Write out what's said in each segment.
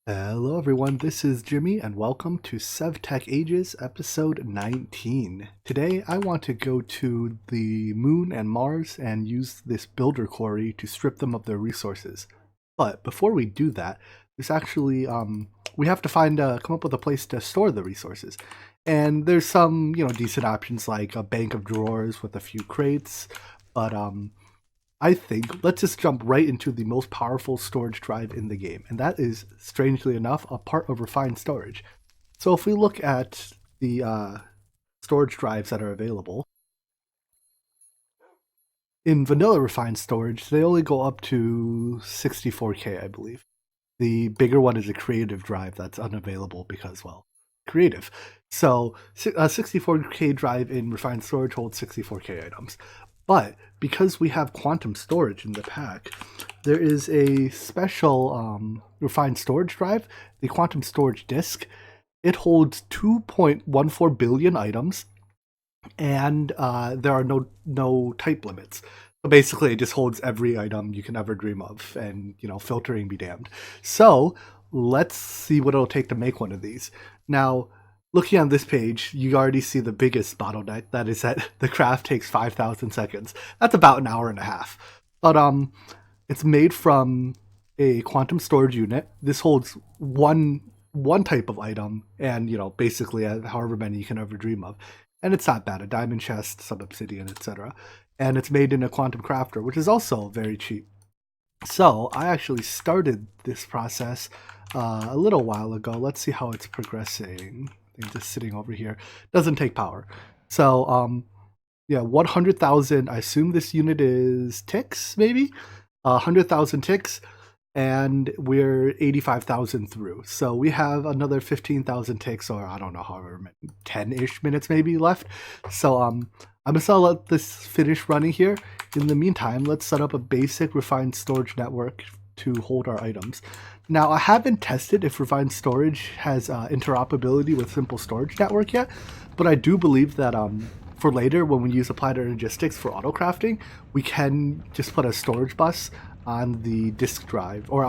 Hello everyone, this is Jimmy and welcome to SevTech Ages episode 19. Today I want to go to the moon and Mars and use this builder quarry to strip them of their resources. But before we do that, there's actually we have to come up with a place to store the resources. And there's some, decent options like a bank of drawers with a few crates, but I think let's just jump right into the most powerful storage drive in the game, and that is, strangely enough, a part of refined storage. So if we look at the storage drives that are available, in vanilla refined storage, they only go up to 64K, I believe. The bigger one is a creative drive that's unavailable because, well, creative. So a 64K drive in refined storage holds 64K items. But because we have quantum storage in the pack, there is a special refined storage drive, the quantum storage disk. It holds 2.14 billion items, and there are no type limits. So basically, it just holds every item you can ever dream of, and filtering be damned. So let's see what it'll take to make one of these. Now, looking on this page, you already see the biggest bottleneck. That is that the craft takes 5,000 seconds. That's about an hour and a half. But it's made from a quantum storage unit. This holds one type of item, and basically however many you can ever dream of. And it's not bad. A diamond chest, some obsidian, etc. And it's made in a quantum crafter, which is also very cheap. So I actually started this process a little while ago. Let's see how it's progressing. They're just sitting over here. Doesn't take power. So yeah, 100,000. I assume this unit is ticks, maybe 100,000 ticks, and we're 85,000 through. So we have another 15,000 ticks, or I don't know, however many, 10-ish minutes maybe left. So I'm just gonna let this finish running here. In the meantime, let's set up a basic refined storage network to hold our items. Now, I haven't tested if refined storage has interoperability with simple storage network yet, but I do believe that for later, when we use applied logistics for auto crafting, we can just put a storage bus on the disk drive or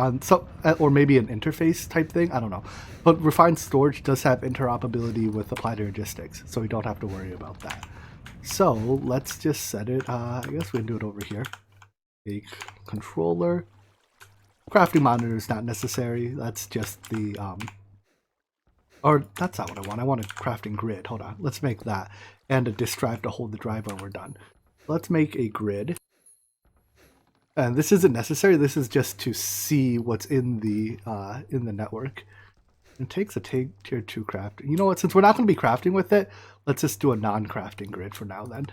or maybe an interface type thing. I don't know, but refined storage does have interoperability with applied logistics, so we don't have to worry about that. So let's just set it. I guess we can do it over here. A controller. Crafting monitor is not necessary. That's just the or that's not what I want. I want a crafting grid. Hold on. Let's make that, and a disk drive to hold the drive when we're done. Let's make a grid. And this isn't necessary. This is just to see what's in the network. It takes a tier 2 crafting. You know what? Since we're not going to be crafting with it, let's just do a non-crafting grid for now then.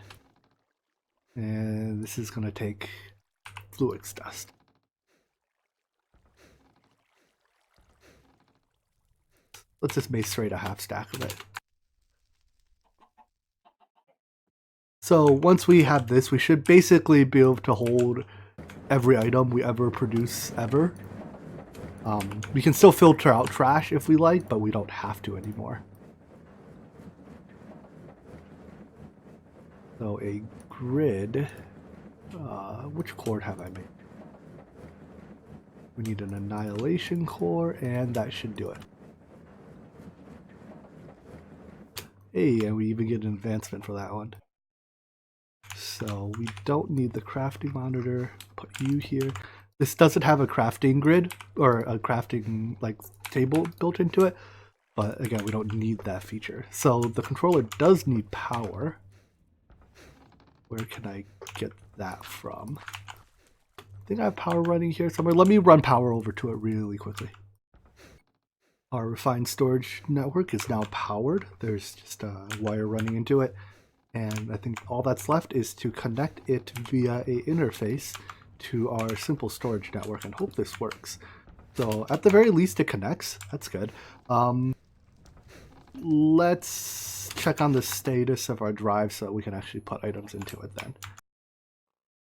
And this is going to take fluids dust. Let's just macerate a half stack of it. So once we have this, we should basically be able to hold every item we ever produce ever. We can still filter out trash if we like, but we don't have to anymore. So a grid, which core have I made? We need an annihilation core, and that should do it. Hey, and we even get an advancement for that one. So we don't need the crafting monitor. Put you here. This doesn't have a crafting grid or a crafting table built into it, but again, we don't need that feature. So the controller does need power. Where can I get that from? I think I have power running here somewhere. Let me run power over to it really quickly. Our refined storage network is now powered. There's just a wire running into it. And I think all that's left is to connect it via a interface to our simple storage network and hope this works. So at the very least it connects. That's good. Let's check on the status of our drive so that we can actually put items into it then.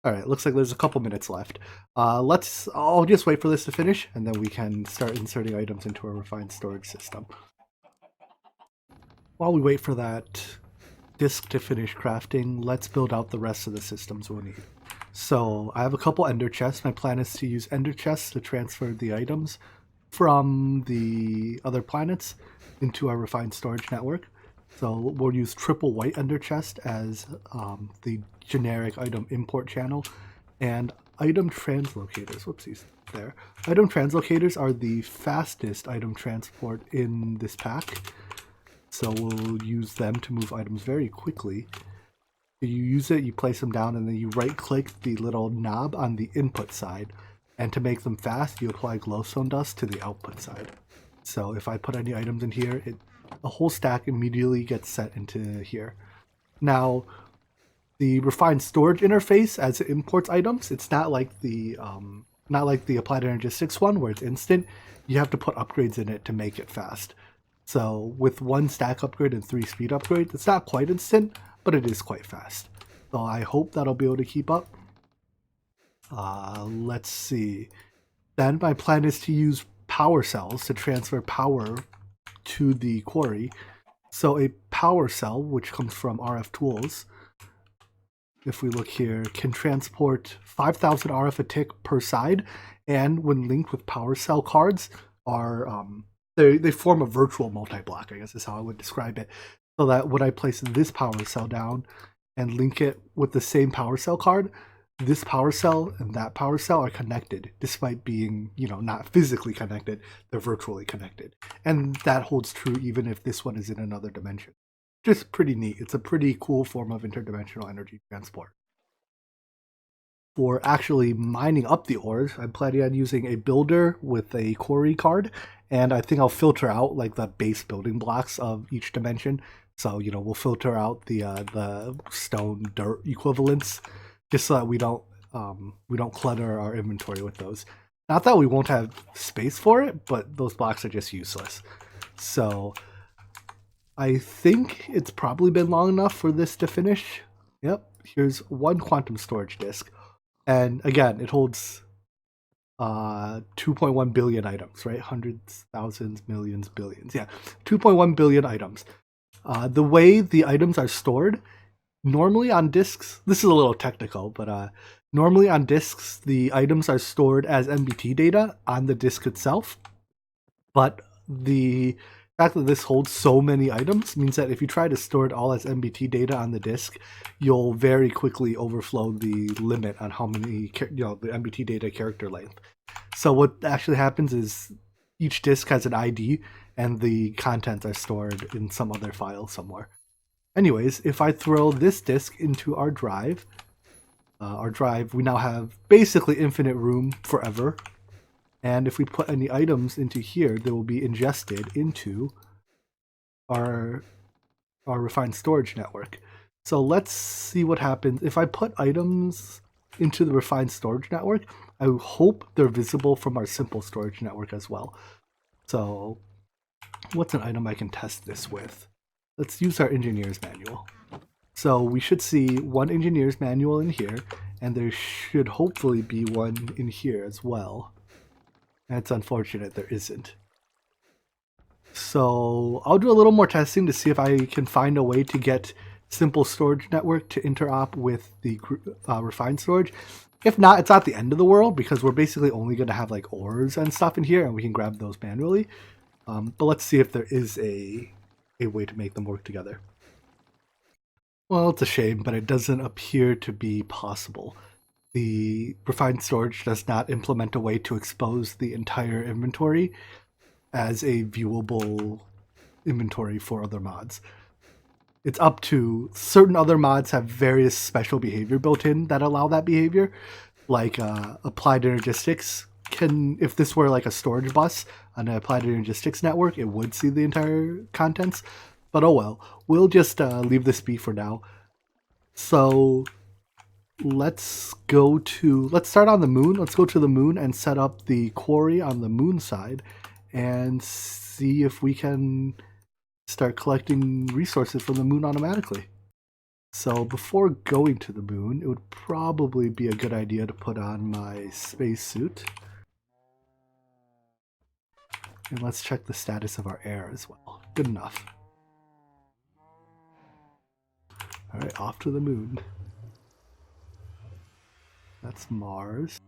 Alright, looks like there's a couple minutes left. I'll just wait for this to finish, and then we can start inserting items into our refined storage system. While we wait for that disk to finish crafting, let's build out the rest of the systems we'll need. So I have a couple ender chests. My plan is to use ender chests to transfer the items from the other planets into our refined storage network. So we'll use triple white under chest as the generic item import channel, and item translocators. Whoopsies, there. Item translocators are the fastest item transport in this pack, so we'll use them to move items very quickly. You use it, you place them down, and then you right-click the little knob on the input side. And to make them fast, you apply glowstone dust to the output side. So if I put any items in here, a whole stack immediately gets set into here. Now, the refined storage interface as it imports items, it's not like the applied energistics one where it's instant. You have to put upgrades in it to make it fast. So with 1 stack upgrade and 3 speed upgrades, it's not quite instant, but it is quite fast. So I hope that'll be able to keep up. Let's see. Then my plan is to use power cells to transfer power to the quarry. So a power cell, which comes from RF tools, if we look here, can transport 5,000 RF a tick per side, and when linked with power cell cards, are they form a virtual multi-block, I guess is how I would describe it. So that when I place this power cell down and link it with the same power cell card, this power cell and that power cell are connected, despite being, not physically connected, they're virtually connected. And that holds true even if this one is in another dimension. Just pretty neat. It's a pretty cool form of interdimensional energy transport. For actually mining up the ores, I'm planning on using a builder with a quarry card, and I think I'll filter out like the base building blocks of each dimension. So, we'll filter out the stone dirt equivalents, just so that we don't clutter our inventory with those. Not that we won't have space for it, but those blocks are just useless. So I think it's probably been long enough for this to finish. Yep, here's 1 quantum storage disk. And again, it holds 2.1 billion items, right? Hundreds, thousands, millions, billions. Yeah, 2.1 billion items. The way the items are stored, normally on disks, this is a little technical, but normally on disks, the items are stored as MBT data on the disk itself. But the fact that this holds so many items means that if you try to store it all as MBT data on the disk, you'll very quickly overflow the limit on how many, the MBT data character length. So what actually happens is each disk has an ID and the contents are stored in some other file somewhere. Anyways, if I throw this disk into our drive, we now have basically infinite room forever. And if we put any items into here, they will be ingested into our refined storage network. So let's see what happens. If I put items into the refined storage network, I hope they're visible from our simple storage network as well. So what's an item I can test this with? Let's use our engineer's manual. So we should see 1 engineer's manual in here, and there should hopefully be 1 in here as well. It's unfortunate there isn't. So I'll do a little more testing to see if I can find a way to get simple storage network to interop with the refined storage. If not, it's not the end of the world, because we're basically only going to have like ores and stuff in here, and we can grab those manually. But let's see if there is a way to make them work together. Well, it's a shame, but it doesn't appear to be possible. The refined storage does not implement a way to expose the entire inventory as a viewable inventory for other mods. It's up to certain other mods have various special behavior built in that allow that behavior, like applied energistics can, if this were like a storage bus on an applied energistics network, it would see the entire contents. But oh well, we'll just leave this be for now. So let's start on the moon. Let's go to the moon and set up the quarry on the moon side and see if we can start collecting resources from the moon automatically. So before going to the moon, it would probably be a good idea to put on my spacesuit. And let's check the status of our air as well. Good enough. Alright, off to the moon. That's Mars.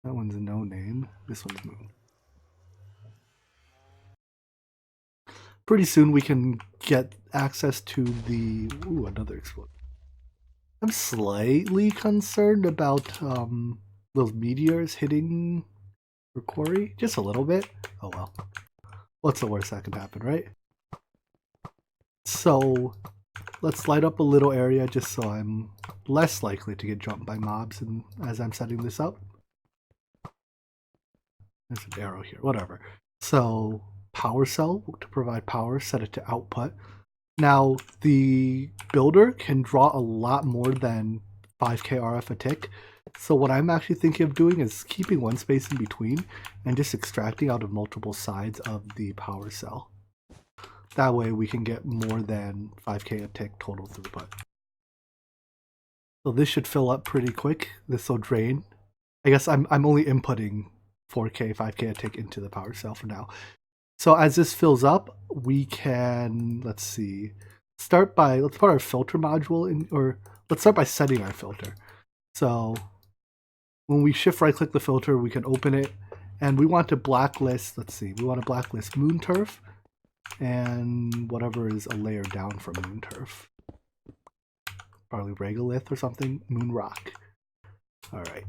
That one's no name. This one's moon. Pretty soon we can get access to the... Ooh, another explosion. I'm slightly concerned about those meteors hitting the quarry. Just a little bit. Oh well. What's the worst that could happen, right? So let's light up a little area just so I'm less likely to get jumped by mobs and as I'm setting this up. There's an arrow here, whatever. So power cell to provide power, set it to output. Now the builder can draw a lot more than 5k RF a tick. So what I'm actually thinking of doing is keeping one space in between and just extracting out of multiple sides of the power cell. That way we can get more than 5k a tick total throughput. So this should fill up pretty quick. This will drain. I guess I'm only inputting 4k, 5k a tick into the power cell for now. So as this fills up, we can, let's see, let's put our filter module in, or let's start by setting our filter. So when we shift right click the filter, we can open it and we want to blacklist, let's see, we want to blacklist moon turf and whatever is a layer down from moon turf. Probably regolith or something, moon rock. All right.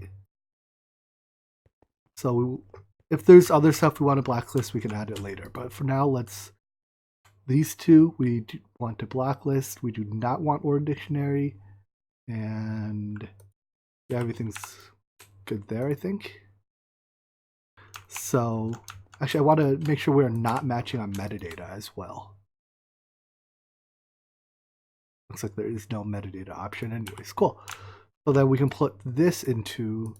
So if there's other stuff we want to blacklist, we can add it later. But for now, these two we want to blacklist. We do not want Word Dictionary. And yeah, everything's good there, I think. So actually, I want to make sure we're not matching on metadata as well. Looks like there is no metadata option anyways. Cool. So then we can put this into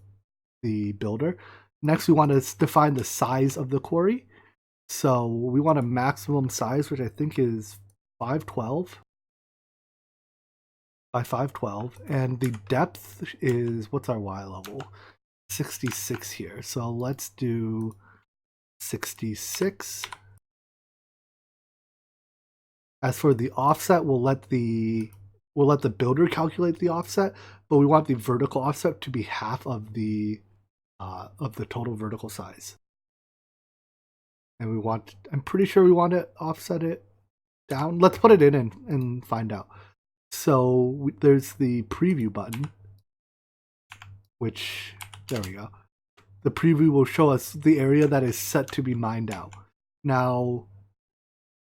the builder. Next, we want to define the size of the quarry. So we want a maximum size, which I think is 512 by 512. And the depth is, what's our Y level? 66 here. So let's do 66. As for the offset, we'll let the builder calculate the offset, but we want the vertical offset to be half of the total vertical size. And I'm pretty sure we want to offset it down. Let's put it in and find out. So there's the preview button, which, there we go. The preview will show us the area that is set to be mined out. Now,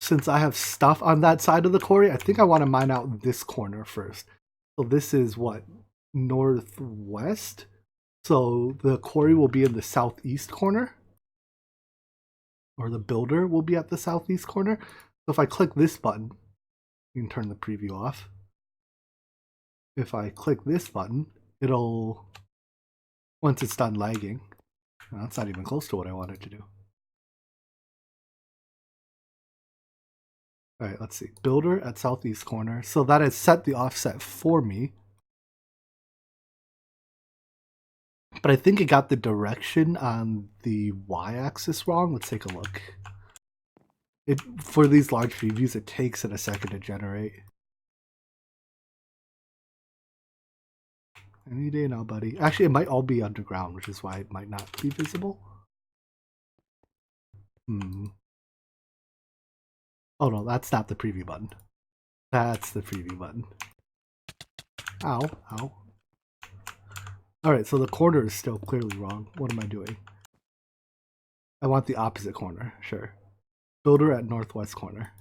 since I have stuff on that side of the quarry, I think I want to mine out this corner first. So this is what? Northwest? So the quarry will be in the southeast corner. Or the builder will be at the southeast corner. So if I click this button, you can turn the preview off. If I click this button, it'll, once it's done lagging, well, that's not even close to what I wanted to do. All right, let's see. Builder at southeast corner. So that has set the offset for me. But I think it got the direction on the y-axis wrong. Let's take a look. For these large previews, it takes it a second to generate. Any day now, buddy. Actually, it might all be underground, which is why it might not be visible. Oh no, that's not the preview button. That's the preview button. Ow, ow. Alright, so the corner is still clearly wrong. What am I doing? I want the opposite corner, sure. Builder at northwest corner.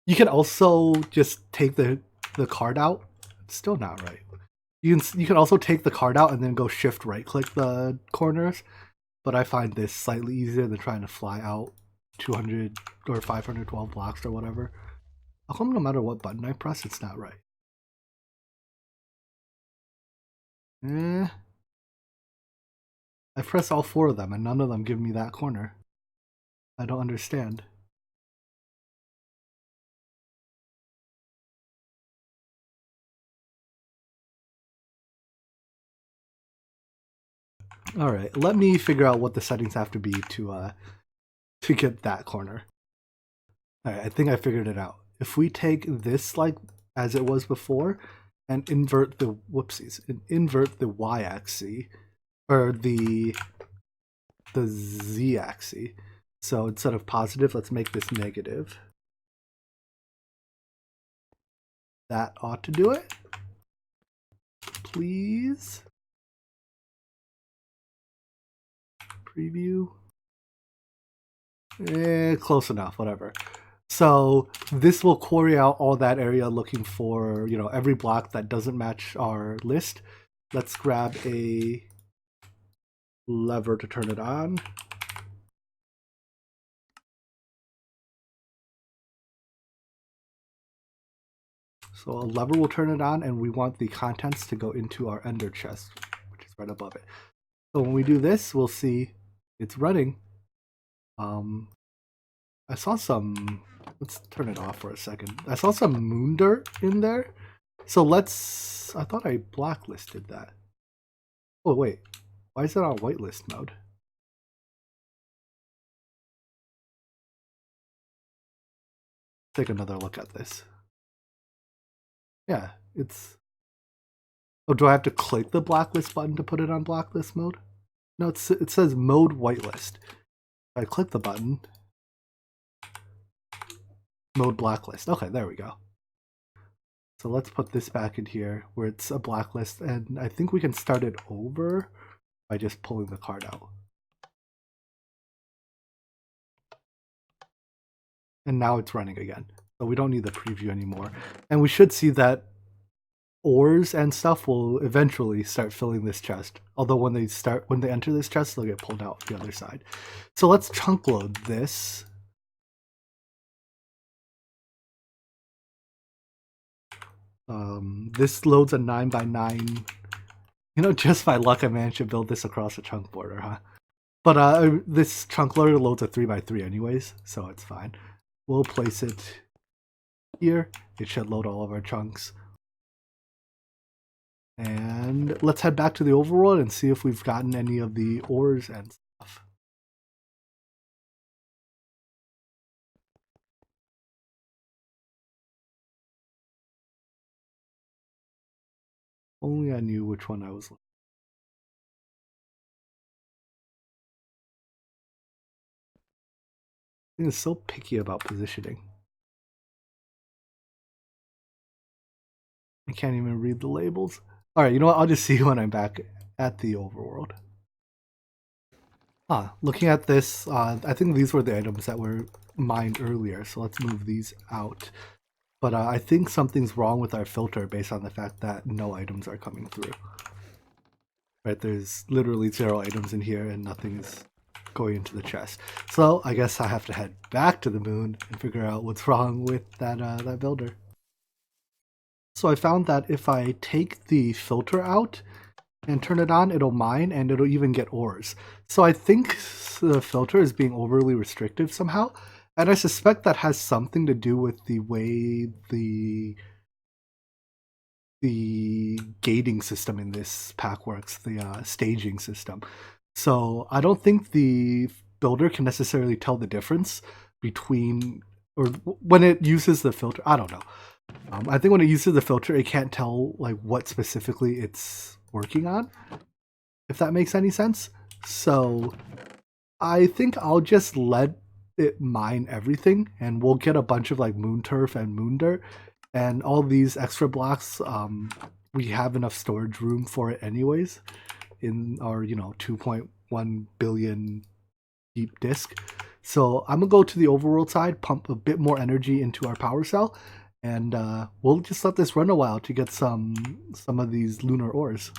You can also just take the card out. It's still not right. You can also take the card out and then go shift right click the corners, but I find this slightly easier than trying to fly out 200 or 512 blocks or whatever. How come no matter what button I press, it's not right? I press all 4 of them and none of them give me that corner. I don't understand. Alright, let me figure out what the settings have to be to get that corner. Alright, I think I figured it out. If we take this like as it was before, and invert the y-axis or the z-axis. So instead of positive, let's make this negative. That ought to do it. Please. Preview. Close enough, whatever. So this will query out all that area looking for, every block that doesn't match our list. Let's grab a lever to turn it on. So a lever will turn it on, and we want the contents to go into our ender chest, which is right above it. So when we do this, we'll see it's running. I saw some, let's turn it off for a second. I saw some moon dirt in there. So I thought I blacklisted that. Oh wait, why is it on whitelist mode? Take another look at this. Yeah, it's... Oh, do I have to click the blacklist button to put it on blacklist mode? No, it says mode whitelist. If I click the button, mode blacklist. Okay, there we go. So let's put this back in here where it's a blacklist, and I think we can start it over by just pulling the card out. And now it's running again. So we don't need the preview anymore. And we should see that ores and stuff will eventually start filling this chest. Although when they enter this chest, they'll get pulled out the other side. So let's chunk load this. This loads a 9x9. Just by luck, I managed to build this across a chunk border, huh? But this chunk loader loads a 3x3 anyways, so it's fine. We'll place it here. It should load all of our chunks. And let's head back to the overworld and see if we've gotten any of the ores and stuff. Only I knew which one I was looking. Thing is so picky about positioning. I can't even read the labels. Alright, you know what? I'll just see you when I'm back at the overworld. Looking at this, I think these were the items that were mined earlier, so let's move these out. But I think something's wrong with our filter based on the fact that no items are coming through. Right, there's literally 0 items in here and nothing is going into the chest. So I guess I have to head back to the moon and figure out what's wrong with that builder. So I found that if I take the filter out and turn it on, it'll mine and it'll even get ores. So I think the filter is being overly restrictive somehow, and I suspect that has something to do with the way the gating system in this pack works, the staging system. So I don't think the builder can necessarily tell the difference between, or when it uses the filter, I don't know. I think when it uses the filter, it can't tell like what specifically it's working on, if that makes any sense. So I think I'll just let it mine everything, and we'll get a bunch of like moon turf and moon dirt, and all these extra blocks. We have enough storage room for it anyways in our 2.1 billion deep disk. So I'm gonna go to the overworld side, pump a bit more energy into our power cell, and we'll just let this run a while to get some of these lunar ores.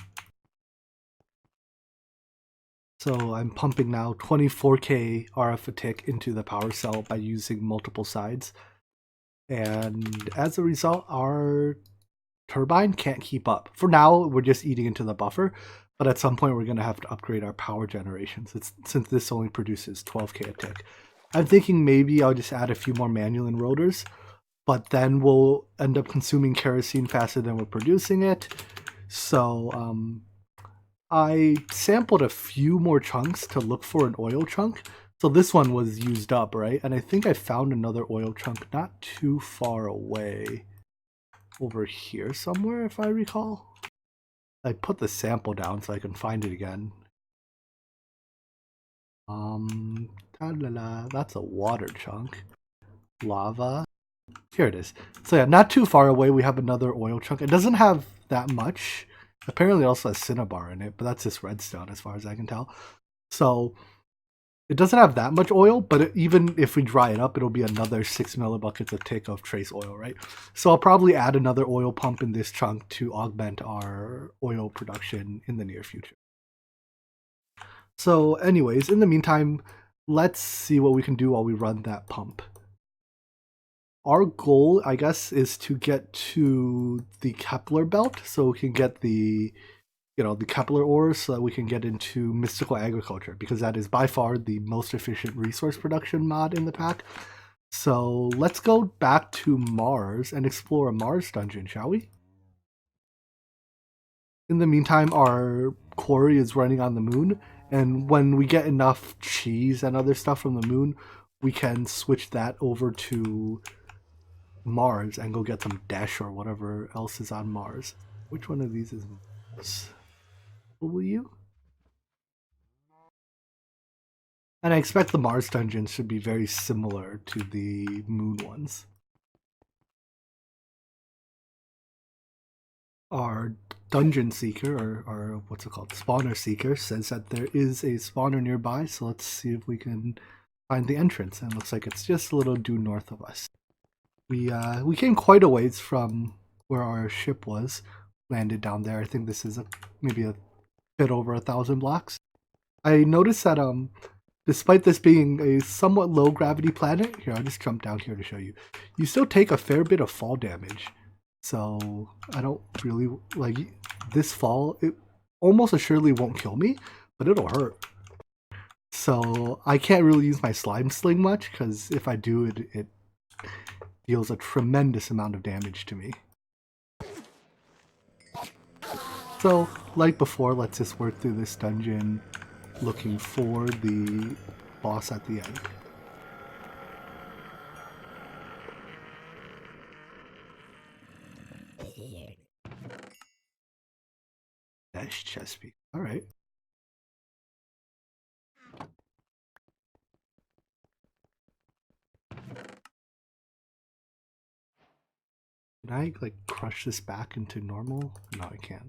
So I'm pumping now 24k RF a tick into the power cell by using multiple sides. And as a result, our turbine can't keep up. For now, we're just eating into the buffer, but at some point we're going to have to upgrade our power generation since this only produces 12k a tick. I'm thinking maybe I'll just add a few more manual rotors, but then we'll end up consuming kerosene faster than we're producing it. So I sampled a few more chunks to look for an oil chunk. So this one was used up, right? And I think I found another oil chunk not too far away. over here somewhere, if I recall. I put the sample down so I can find it again. That's a water chunk. Lava. Here it is. So yeah, not too far away we have another oil chunk. It doesn't have that much. Apparently it also has cinnabar in it, but that's just redstone as far as I can tell. So it doesn't have that much oil, but even if we dry it up, it'll be another 6 millibuckets of tick of trace oil, right? So I'll probably add another oil pump in this chunk to augment our oil production in the near future. So anyways, in the meantime, let's see what we can do while we run that pump. Our goal, I guess, is to get to the Kepler belt so we can get the the Kepler ores so that we can get into mystical agriculture, because that is by far the most efficient resource production mod in the pack. So let's go back to Mars and explore a Mars dungeon, shall we? In the meantime, our quarry is running on the moon, and when we get enough cheese and other stuff from the moon, we can switch that over to Mars and go get some dash or whatever else is on Mars. Which one of these is Mars? W? And I expect the Mars dungeons should be very similar to the moon ones. Our dungeon seeker, or what's it called, spawner seeker, says that there is a spawner nearby, so let's see if we can find the entrance. And it looks like it's just a little due north of us. We came quite a ways from where our ship was, landed down there. I think this is maybe a bit over 1,000 blocks. I noticed that despite this being a somewhat low gravity planet, here I'll just jump down here to show you. You still take a fair bit of fall damage. So I don't really like this fall. It almost assuredly won't kill me, but it'll hurt. So I can't really use my slime sling much, because if I do, it deals a tremendous amount of damage to me. So like before, let's just work through this dungeon looking for the boss at the end. Dash chest piece. Alright. Can I like crush this back into normal? No, I can't.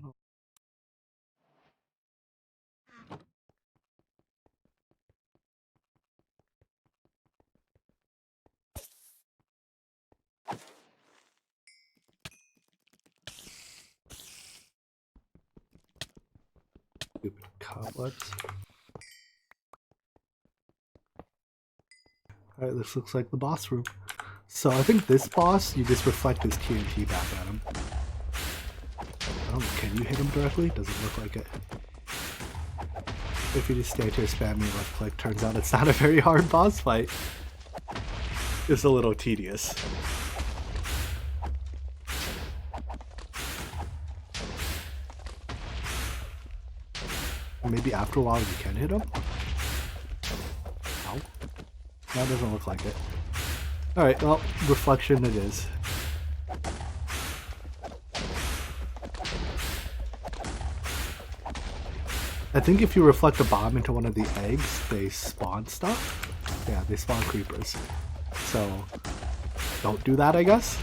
Stupid cobwebs. Alright, this looks like the boss room. So I think this boss, you just reflect his TNT back at him. I don't know, can you hit him directly? Doesn't look like it. If you just stand here spamming left click, turns out it's not a very hard boss fight. It's a little tedious. Maybe after a while you can hit him? Ow. That doesn't look like it. Alright, well, reflection it is. I think if you reflect a bomb into one of the eggs, they spawn stuff. Yeah, they spawn creepers. So, don't do that, I guess.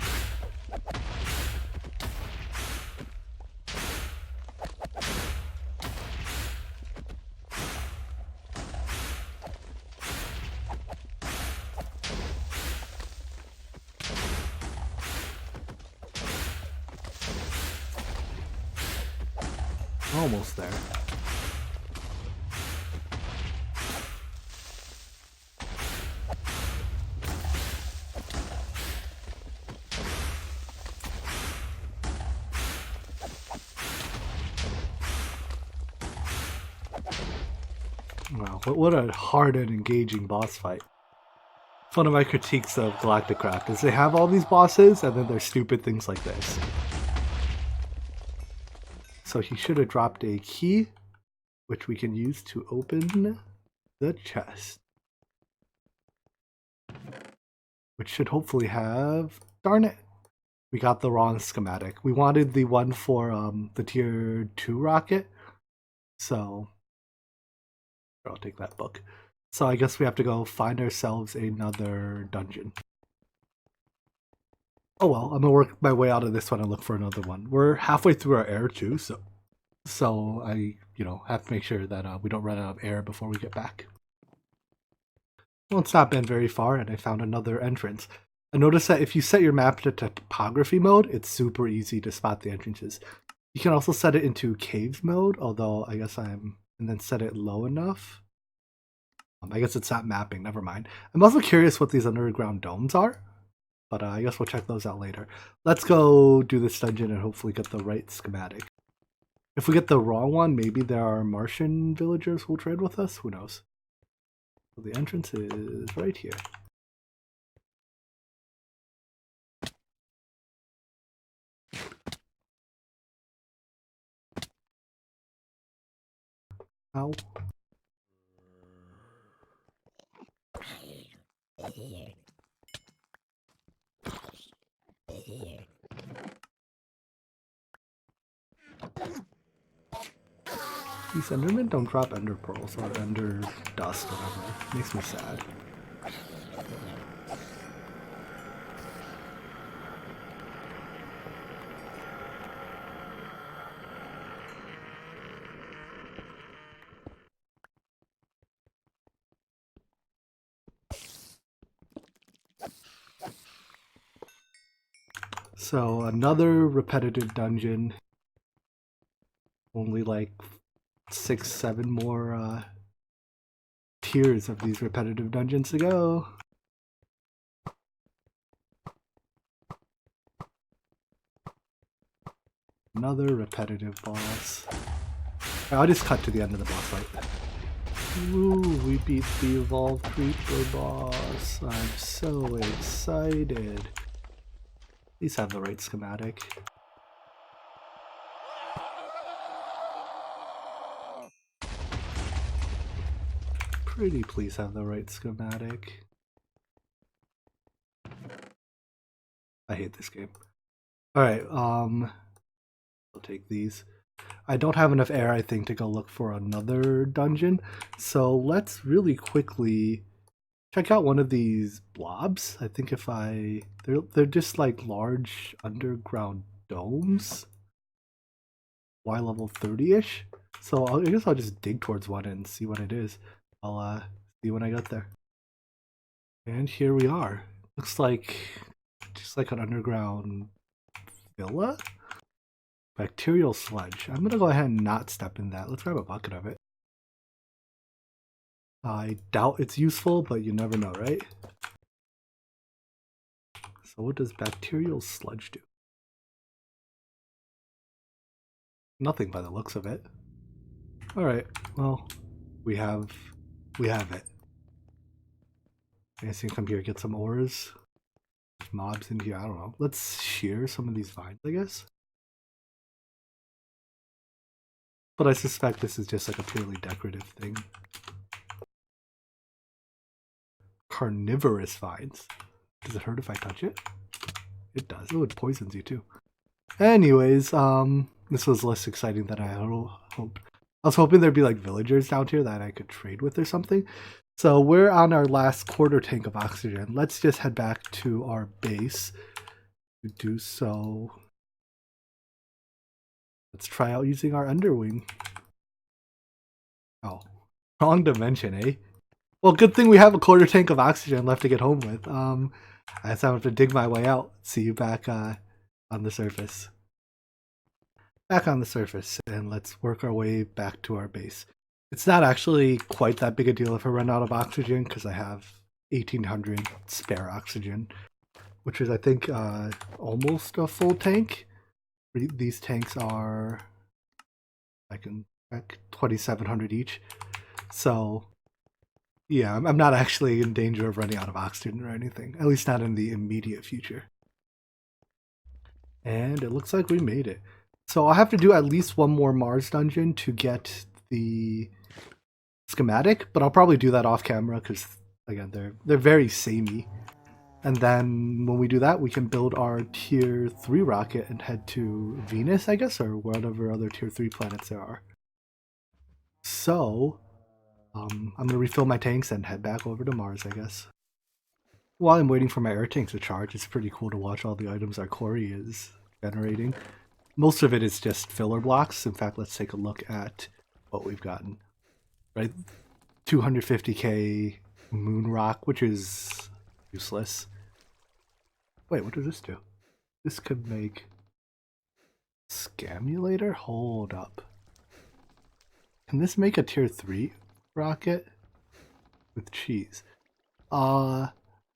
Almost there. Wow, what a hard and engaging boss fight. One of my critiques of Galactic Craft is they have all these bosses and then there's stupid things like this. So he should have dropped a key, which we can use to open the chest. Which should hopefully have... Darn it! We got the wrong schematic. We wanted the one for the tier 2 rocket. So I'll take that book. So I guess we have to go find ourselves another dungeon. Oh well, I'm gonna work my way out of this one and look for another one. We're halfway through our air too, so I have to make sure that we don't run out of air before we get back. Well, it's not been very far, and I found another entrance. I noticed that if you set your map to topography mode, it's super easy to spot the entrances. You can also set it into cave mode, although I guess and then set it low enough. I guess it's not mapping, never mind. I'm also curious what these underground domes are, but I guess we'll check those out later. Let's go do this dungeon and hopefully get the right schematic. If we get the wrong one, maybe there are Martian villagers who'll trade with us, who knows. So the entrance is right here. Ow. These Endermen don't drop Ender Pearls or Ender Dust, whatever. It makes me sad. So another repetitive dungeon. Only like 6, 7 more tiers of these repetitive dungeons to go. Another repetitive boss. I'll just cut to the end of the boss fight. Woo, we beat the Evolved Creeper boss. I'm so excited. Please have the right schematic. Pretty please have the right schematic. I hate this game. Alright, I'll take these. I don't have enough air, I think, to go look for another dungeon. So let's really quickly check out one of these blobs. I think they're just like large underground domes. Y level 30-ish. So I guess I'll just dig towards one and see what it is. I'll see when I get there. And here we are. Looks like just like an underground villa. Bacterial sludge. I'm gonna go ahead and not step in that. Let's grab a bucket of it. I doubt it's useful, but you never know, right? So what does bacterial sludge do? Nothing by the looks of it. Alright, well, we have it. I guess you can come here and get some ores. There's mobs in here, I don't know. Let's shear some of these vines, I guess. But I suspect this is just like a purely decorative thing. Carnivorous vines. Does it hurt if I touch it? It does. Oh, it poisons you too. Anyways, this was less exciting than I hoped. I was hoping there'd be like villagers down here that I could trade with or something. So we're on our last quarter tank of oxygen. Let's just head back to our base to do so. Let's try out using our underwing. Oh, wrong dimension, eh? Well, good thing we have a quarter tank of oxygen left to get home with. I just have to dig my way out. See you back on the surface. Back on the surface, and let's work our way back to our base. It's not actually quite that big a deal if I run out of oxygen, because I have 1800 spare oxygen, which is, I think, almost a full tank. These tanks are, I can check, 2700 each. So, yeah, I'm not actually in danger of running out of oxygen or anything, at least not in the immediate future. And it looks like we made it. So I'll have to do at least one more Mars dungeon to get the schematic, but I'll probably do that off camera because, again, they're very samey. And then when we do that, we can build our tier 3 rocket and head to Venus, I guess, or whatever other tier 3 planets there are. So, I'm going to refill my tanks and head back over to Mars, I guess. While I'm waiting for my air tanks to charge, it's pretty cool to watch all the items our Quarry is generating. Most of it is just filler blocks. In fact, let's take a look at what we've gotten. Right, 250k moon rock, which is useless. Wait, what does this do? This could make Scamulator? Hold up. Can this make a tier 3 rocket with cheese? I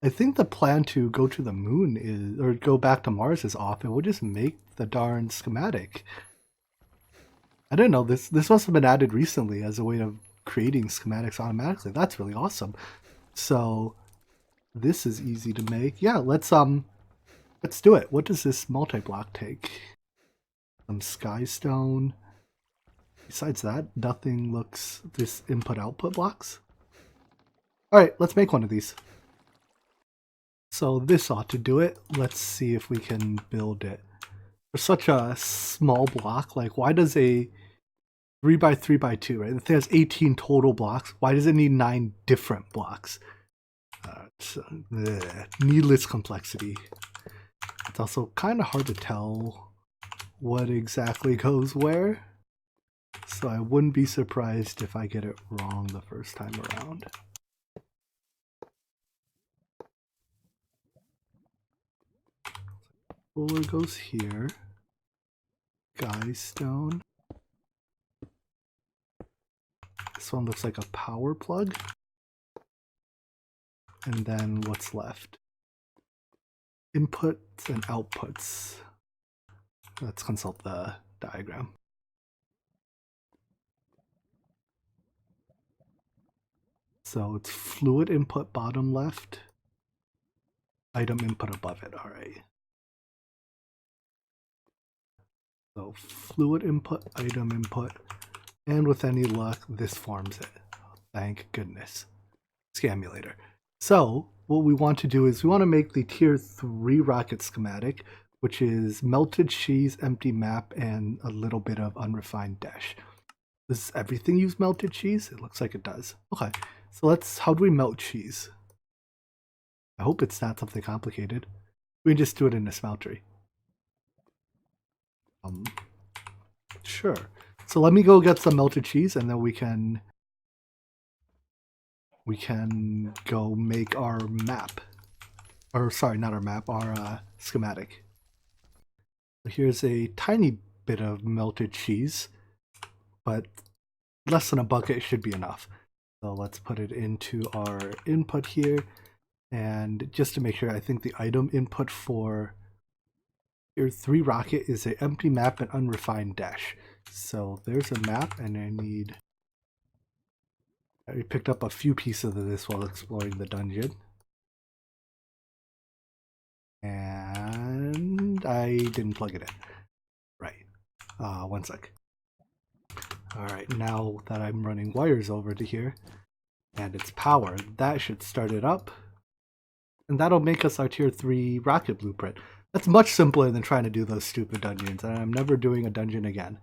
think the plan to go to the moon is, or go back to Mars is off, and we'll just make the darn schematic. I didn't know this must have been added recently as a way of creating schematics automatically. That's really awesome. So this is easy to make. Yeah, let's do it. What does this multi-block take? Some sky stone. Besides that, nothing looks this input-output blocks. Alright, let's make one of these. So this ought to do it. Let's see if we can build it. For such a small block, like why does a 3x3x2, right? The thing has 18 total blocks. Why does it need 9 different blocks? Needless complexity. It's also kind of hard to tell what exactly goes where. So I wouldn't be surprised if I get it wrong the first time around. Roller goes here. Guy stone. This one looks like a power plug. And then what's left? Inputs and outputs. Let's consult the diagram. So it's fluid input bottom left, item input above it. All right. So fluid input, item input, and with any luck, this forms it. Thank goodness. Scamulator. So what we want to do is we want to make the tier 3 rocket schematic, which is melted cheese, empty map, and a little bit of unrefined dash. Does everything use melted cheese? It looks like it does. Okay, so how do we melt cheese? I hope it's not something complicated. We can just do it in a smeltery. Sure. So let me go get some melted cheese, and then we can go make our map. Or sorry, not our map, our schematic. So here's a tiny bit of melted cheese, but less than a bucket should be enough. So let's put it into our input here. And just to make sure, I think the item input for your 3 rocket is an empty map and unrefined dash. So there's a map, and I picked up a few pieces of this while exploring the dungeon. And I didn't plug it in. Right. One sec. Alright, now that I'm running wires over to here, and it's powered, that should start it up. And that'll make us our tier 3 rocket blueprint. That's much simpler than trying to do those stupid dungeons, and I'm never doing a dungeon again.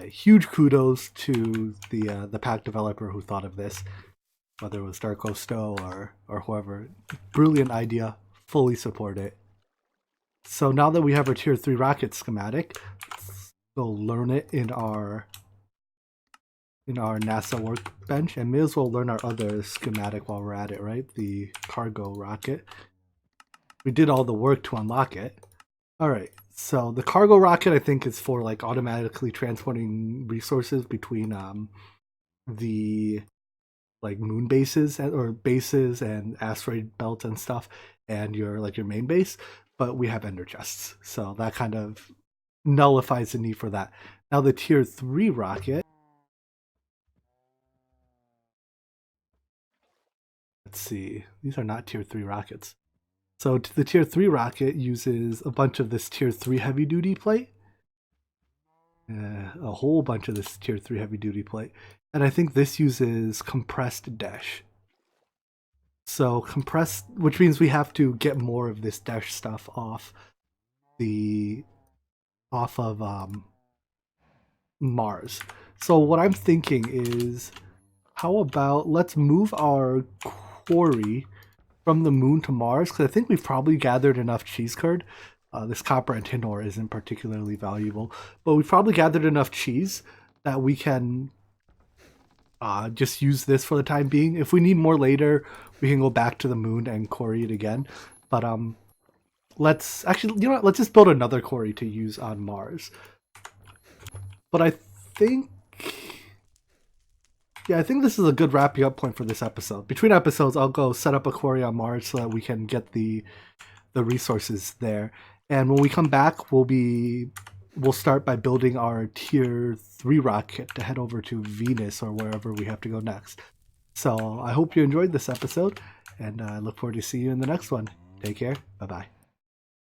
Huge kudos to the pack developer who thought of this, whether it was Darko Stowe or whoever. Brilliant idea, fully support it. So now that we have our tier 3 rocket schematic, let's go learn it in our NASA workbench, and may as well learn our other schematic while we're at it, right? The cargo rocket. We did all the work to unlock it. Alright, so the cargo rocket I think is for like automatically transporting resources between the like moon bases or bases and asteroid belts and stuff and your main base, but we have ender chests, so that kind of nullifies the need for that. Now the tier 3 rocket, let's see, these are not tier 3 rockets. So the tier 3 rocket uses a bunch of this tier 3 heavy duty plate. A whole bunch of this tier 3 heavy duty plate. And I think this uses compressed dash. So compressed, which means we have to get more of this dash stuff the off of Mars. So what I'm thinking is, how about let's move our quarry from the moon to Mars, because I think we've probably gathered enough cheese curd. This copper and tin ore isn't particularly valuable, but we've probably gathered enough cheese that we can just use this for the time being. If we need more later, we can go back to the moon and quarry it again. But let's actually, you know what? Let's just build another quarry to use on Mars. But I think, yeah, I think this is a good wrapping up point for this episode. Between episodes, I'll go set up a quarry on Mars so that we can get the resources there. And when we come back, we'll start by building our tier 3 rocket to head over to Venus or wherever we have to go next. So I hope you enjoyed this episode, and I look forward to seeing you in the next one. Take care. Bye-bye.